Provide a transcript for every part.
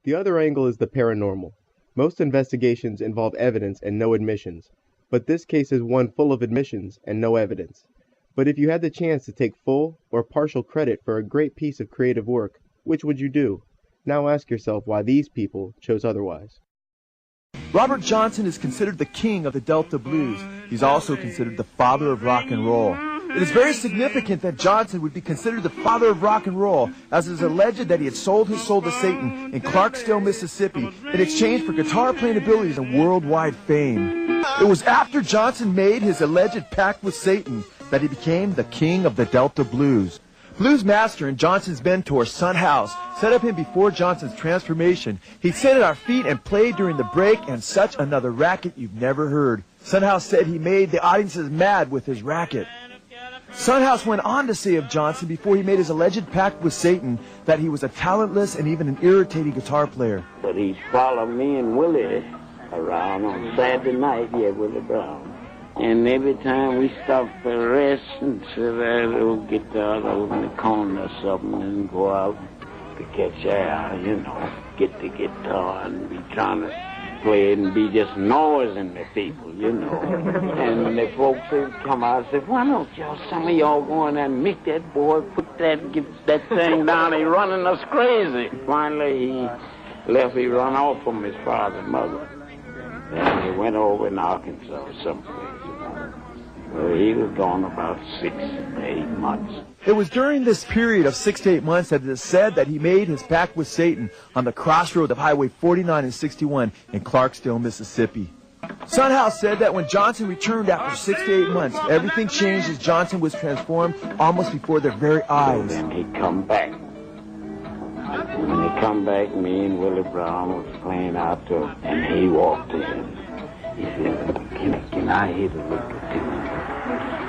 The other angle is the paranormal. Most investigations involve evidence and no admissions, but this case is one full of admissions and no evidence. But if you had the chance to take full or partial credit for a great piece of creative work, which would you do? Now ask yourself why these people chose otherwise. Robert Johnson is considered the king of the Delta blues. He's also considered the father of rock and roll. It is very significant that Johnson would be considered the father of rock and roll, as it is alleged that he had sold his soul to Satan in Clarksdale, Mississippi, in exchange for guitar playing abilities and worldwide fame. It was after Johnson made his alleged pact with Satan that he became the king of the Delta blues. Blues master and Johnson's mentor, Son House, set up him before Johnson's transformation. He'd sit at our feet and played during the break, and such another racket you've never heard. Son House said he made the audiences mad with his racket. Son House went on to say of Johnson before he made his alleged pact with Satan that he was a talentless and even an irritating guitar player. But he followed me and Willie around on Saturday night, Willie Brown. And every time we stopped for rest and sit at a little guitar over in the corner or something and go out to catch air, get the guitar and be trying to play it and be just noising the people, And the folks would come out and say, why don't some of y'all go in there and meet that boy, get that thing down, he's running us crazy. Finally he left, he run off from his father and mother. And he went over in Arkansas or someplace. Well, he was gone about 6 to 8 months. It was during this period of 6 to 8 months that it is said that he made his pact with Satan on the crossroads of Highway 49 and 61 in Clarksdale, Mississippi. Son House said that when Johnson returned after 6 to 8 months, everything changed as Johnson was transformed almost before their very eyes. Then he'd come back. When he come back, me and Willie Brown was playing out to him, and he walked in. He said, can I hit a little tune?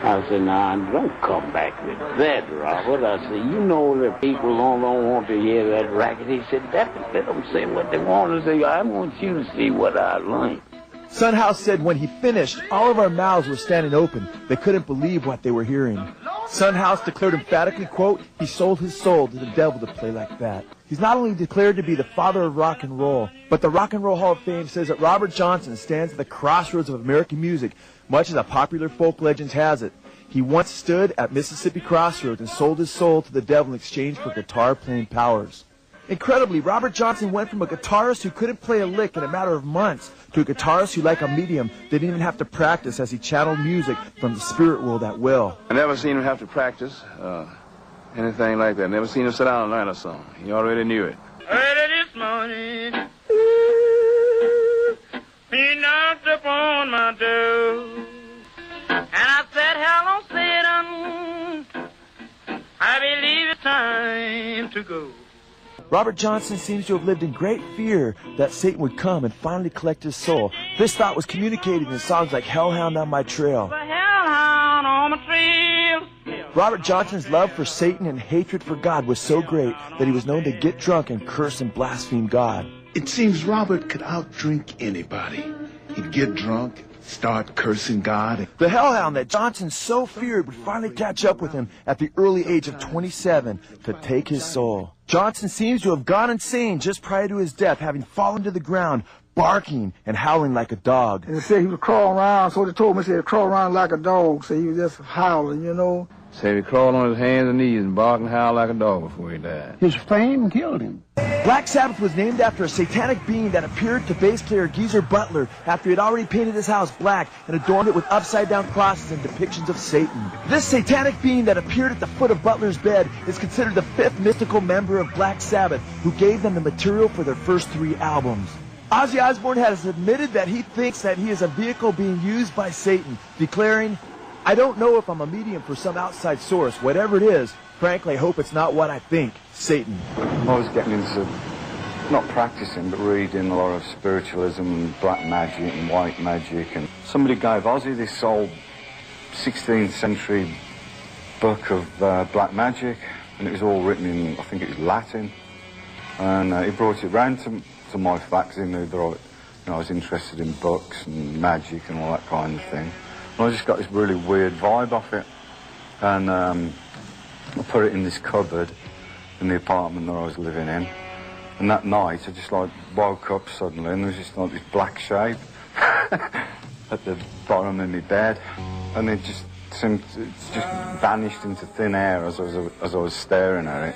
I said, nah, don't come back with that, Robert. I said, the people don't want to hear that racket. He said, let them say what they want to say. I want you to see what I learned. Son House said when he finished, all of our mouths were standing open. They couldn't believe what they were hearing. Son House declared emphatically, quote, he sold his soul to the devil to play like that. He's not only declared to be the father of rock and roll, but the Rock and Roll Hall of Fame says that Robert Johnson stands at the crossroads of American music, much as a popular folk legend has it. He once stood at Mississippi Crossroads and sold his soul to the devil in exchange for guitar-playing powers. Incredibly, Robert Johnson went from a guitarist who couldn't play a lick in a matter of months to a guitarist who, like a medium, didn't even have to practice as he channeled music from the spirit world at will. I never seen him have to practice anything like that. Never seen him sit down and learn a song. He already knew it. Early this morning, ooh, he knocked upon my door, and I said, hello, Satan, I believe it's time to go. Robert Johnson seems to have lived in great fear that Satan would come and finally collect his soul. This thought was communicated in songs like Hellhound on My Trail. The hellhound on my trail. Robert Johnson's love for Satan and hatred for God was so great that he was known to get drunk and curse and blaspheme God. It seems Robert could outdrink anybody. He'd get drunk, start cursing God. The hellhound that Johnson so feared would finally catch up with him at the early age of 27 to take his soul. Johnson seems to have gone insane just prior to his death, having fallen to the ground, barking and howling like a dog. And they said he was crawling around, so they told me, he said, crawl around like a dog, so he was just howling, you know. Said he crawled on his hands and knees and barked and howled like a dog before he died. His fame killed him. Black Sabbath was named after a satanic being that appeared to bass player Geezer Butler after he had already painted his house black and adorned it with upside-down crosses and depictions of Satan. This satanic being that appeared at the foot of Butler's bed is considered the 5th mystical member of Black Sabbath, who gave them the material for their first 3 albums. Ozzy Osbourne has admitted that he thinks that he is a vehicle being used by Satan, declaring, "I don't know if I'm a medium for some outside source. Whatever it is, frankly, I hope it's not what I think. Satan." I was getting into, not practicing, but reading a lot of spiritualism and black magic and white magic. And somebody gave Ozzy this old 16th century book of black magic, and it was all written in, I think it was Latin. And he brought it round to my flat because he knew that I was interested in books and magic and all that kind of thing. And I just got this really weird vibe off it. And I put it in this cupboard in the apartment that I was living in. And that night I just like woke up suddenly and there was just like this black shape at the bottom of my bed. And it just vanished into thin air as I was staring at it.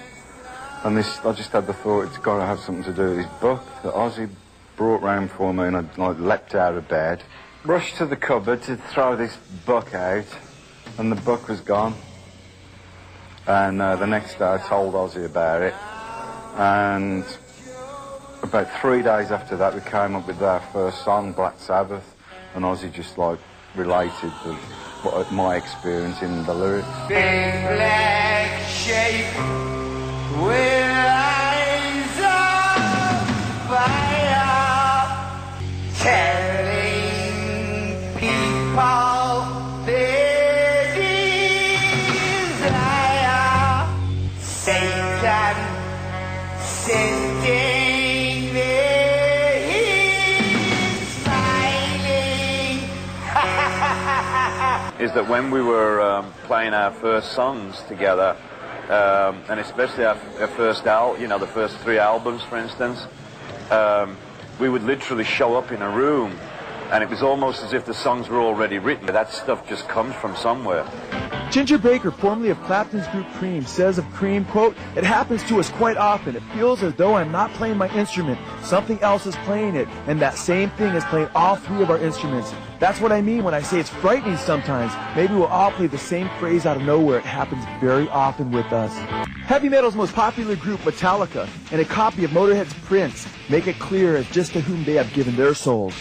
And I just had the thought, it's got to have something to do with this book that Ozzy brought round for me, and I like leapt out of bed, rushed to the cupboard to throw this book out, and the book was gone. And the next day I told Ozzy about it, and about 3 days after that we came up with our first song, Black Sabbath, and Ozzy just like related my experience in the lyrics. Big black shape with eyes of fire, telling people their desire. Satan sitting there, he's smiling. Is that when we were playing our first songs together, and especially our first the first 3 albums, for instance, we would literally show up in a room, and it was almost as if the songs were already written. That stuff just comes from somewhere. Ginger Baker, formerly of Clapton's group Cream, says of Cream, quote, "It happens to us quite often. It feels as though I'm not playing my instrument. Something else is playing it, and that same thing is playing all 3 of our instruments. That's what I mean when I say it's frightening sometimes. Maybe we'll all play the same phrase out of nowhere. It happens very often with us." Heavy metal's most popular group, Metallica, and a copy of Motorhead's Prince make it clear as just to whom they have given their souls.